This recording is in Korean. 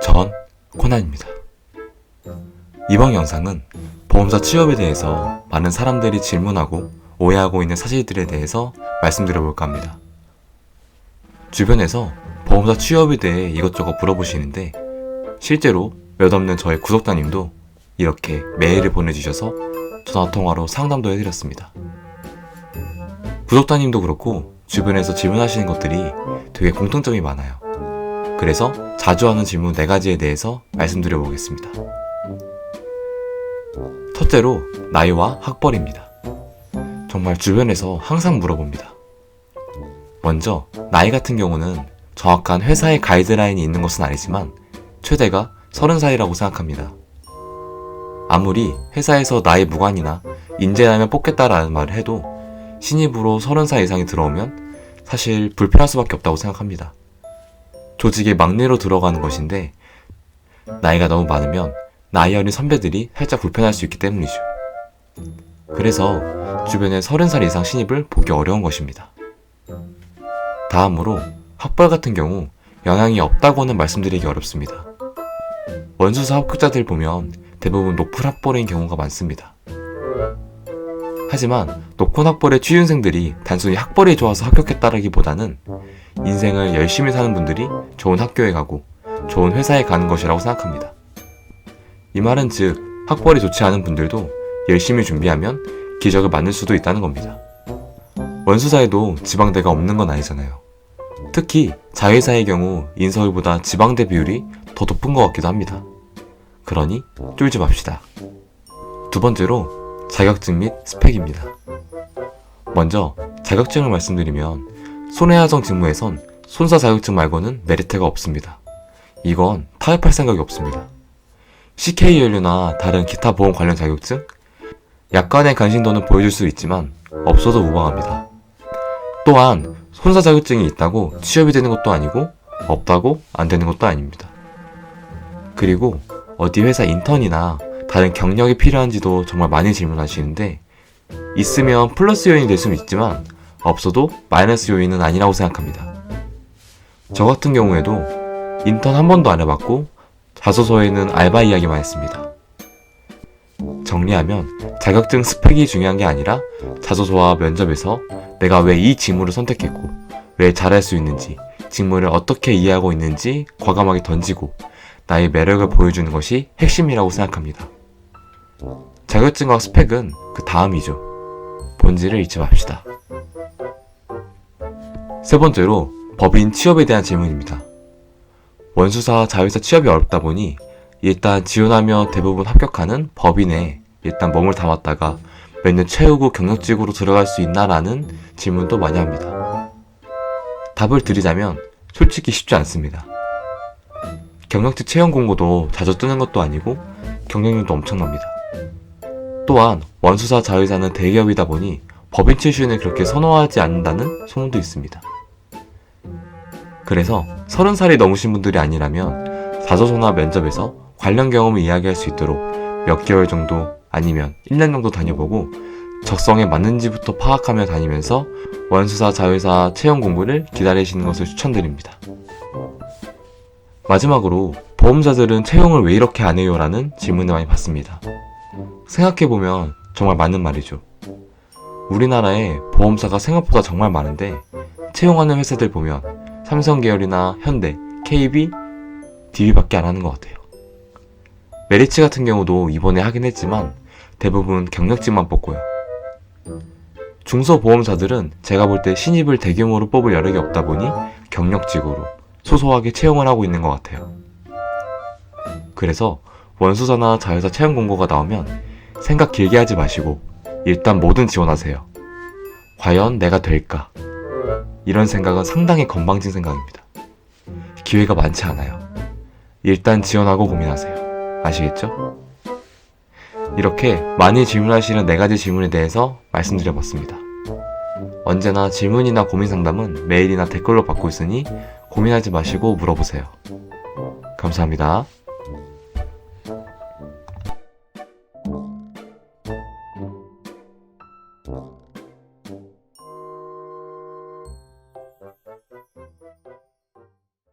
전 코난입니다. 이번 영상은 보험사 취업에 대해서 많은 사람들이 질문하고 오해하고 있는 사실들에 대해서 말씀드려볼까 합니다. 주변에서 보험사 취업에 대해 이것저것 물어보시는데 실제로 몇 없는 저의 구독자님도 이렇게 메일을 보내주셔서 전화통화로 상담도 해드렸습니다. 구독자님도 그렇고 주변에서 질문하시는 것들이 되게 공통점이 많아요. 그래서 자주 하는 질문 4가지에 대해서 말씀드려 보겠습니다. 첫째로 나이와 학벌입니다. 정말 주변에서 항상 물어봅니다. 먼저 나이 같은 경우는 정확한 회사의 가이드라인이 있는 것은 아니지만 최대가 30살이라고 생각합니다. 아무리 회사에서 나이 무관이나 인재라면 뽑겠다라는 말을 해도 신입으로 30살 이상이 들어오면 사실 불편할 수밖에 없다고 생각합니다. 조직의 막내로 들어가는 것인데 나이가 너무 많으면 나이 어린 선배들이 살짝 불편할 수 있기 때문이죠. 그래서 주변에 30살 이상 신입을 보기 어려운 것입니다. 다음으로 학벌 같은 경우 영향이 없다고는 말씀드리기 어렵습니다. 원수사 합격자들 보면 대부분 높은 학벌인 경우가 많습니다. 하지만 높은 학벌의 취준생들이 단순히 학벌이 좋아서 합격했다라기보다는 인생을 열심히 사는 분들이 좋은 학교에 가고 좋은 회사에 가는 것이라고 생각합니다. 이 말은 즉 학벌이 좋지 않은 분들도 열심히 준비하면 기적을 만들 수도 있다는 겁니다. 원수사에도 지방대가 없는 건 아니잖아요. 특히 자회사의 경우 인서울보다 지방대 비율이 더 높은 것 같기도 합니다. 그러니 쫄지 맙시다. 두 번째로 자격증 및 스펙입니다. 먼저 자격증을 말씀드리면 손해하정 직무에선 손사 자격증 말고는 메리트가 없습니다. 이건 타협할 생각이 없습니다. CK연료나 다른 기타 보험 관련 자격증? 약간의 간신도는 보여줄 수 있지만 없어도 무방합니다. 또한 손사 자격증이 있다고 취업이 되는 것도 아니고 없다고 안 되는 것도 아닙니다. 그리고 어디 회사 인턴이나 다른 경력이 필요한지도 정말 많이 질문하시는데 있으면 플러스 요인이 될 수는 있지만 없어도 마이너스 요인은 아니라고 생각합니다. 저 같은 경우에도 인턴 한 번도 안 해봤고 자소서에는 알바 이야기만 했습니다. 정리하면 자격증 스펙이 중요한 게 아니라 자소서와 면접에서 내가 왜 이 직무를 선택했고 왜 잘할 수 있는지 직무를 어떻게 이해하고 있는지 과감하게 던지고 나의 매력을 보여주는 것이 핵심이라고 생각합니다. 자격증과 스펙은 그 다음이죠. 본질을 잊지 맙시다. 세 번째로 법인 취업에 대한 질문입니다. 원수사, 자회사 취업이 어렵다 보니 일단 지원하며 대부분 합격하는 법인에 일단 몸을 담았다가 몇 년 채우고 경력직으로 들어갈 수 있나라는 질문도 많이 합니다. 답을 드리자면 솔직히 쉽지 않습니다. 경력직 채용 공고도 자주 뜨는 것도 아니고 경쟁률도 엄청납니다. 또한 원수사, 자회사는 대기업이다 보니 법인 출신을 그렇게 선호하지 않는다는 소문도 있습니다. 그래서 30살이 넘으신 분들이 아니라면 자소서나 면접에서 관련 경험을 이야기할 수 있도록 몇 개월 정도 아니면 1년 정도 다녀보고 적성에 맞는지부터 파악하며 다니면서 원수사, 자회사 채용 공고를 기다리시는 것을 추천드립니다. 마지막으로 보험사들은 채용을 왜 이렇게 안 해요? 라는 질문을 많이 받습니다. 생각해보면 정말 맞는 말이죠. 우리나라에 보험사가 생각보다 정말 많은데 채용하는 회사들 보면 삼성 계열이나 현대, KB, DB밖에 안 하는 것 같아요. 메리츠 같은 경우도 이번에 하긴 했지만 대부분 경력직만 뽑고요. 중소보험사들은 제가 볼 때 신입을 대규모로 뽑을 여력이 없다 보니 경력직으로 소소하게 채용을 하고 있는 것 같아요. 그래서 원수사나 자회사 채용 공고가 나오면 생각 길게 하지 마시고 일단 뭐든 지원하세요. 과연 내가 될까? 이런 생각은 상당히 건방진 생각입니다. 기회가 많지 않아요. 일단 지원하고 고민하세요. 아시겠죠? 이렇게 많이 질문하시는 4가지 질문에 대해서 말씀드려봤습니다. 언제나 질문이나 고민 상담은 메일이나 댓글로 받고 있으니 고민하지 마시고 물어보세요. 감사합니다.